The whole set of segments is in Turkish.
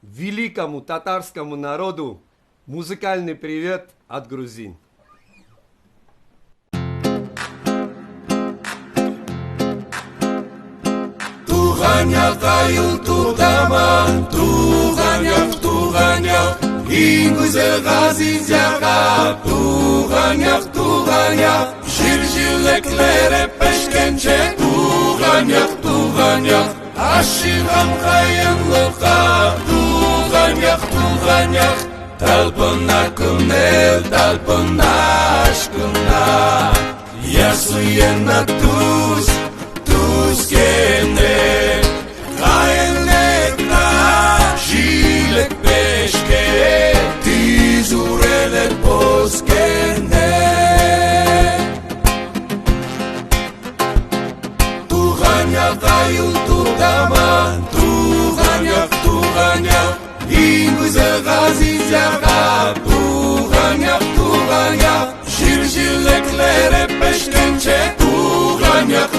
великому татарскому народу музыкальный привет от грузин. Туганyak ayıl tutaman, Туганyak, en güzel Gaziantep'e. Туганyak, jiljileklere peşkence. Туганyak, aşığım kayınlığa. Туганyak, talpınar kımel, talpınar aşkına. Yaşayana tuz kende. Туганyak ayıl tutaman, Туганyak, en güzel Gaziantep'e. Туганyak, jiljileklere peşkence. Туганyak,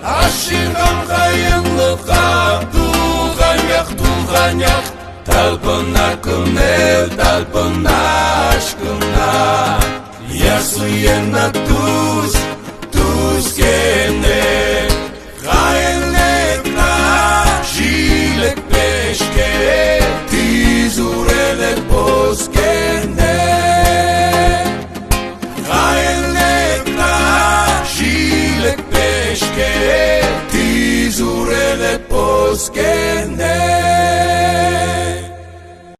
aşığım kayınlığa. Туганyak, talpınar kımel, talpınar aşkına. Yaşayana tuz kende. Kainlikler jilek peşke. Tizurelek bozkende. Kainlikler jilek peşke. Tizurelek bozkende.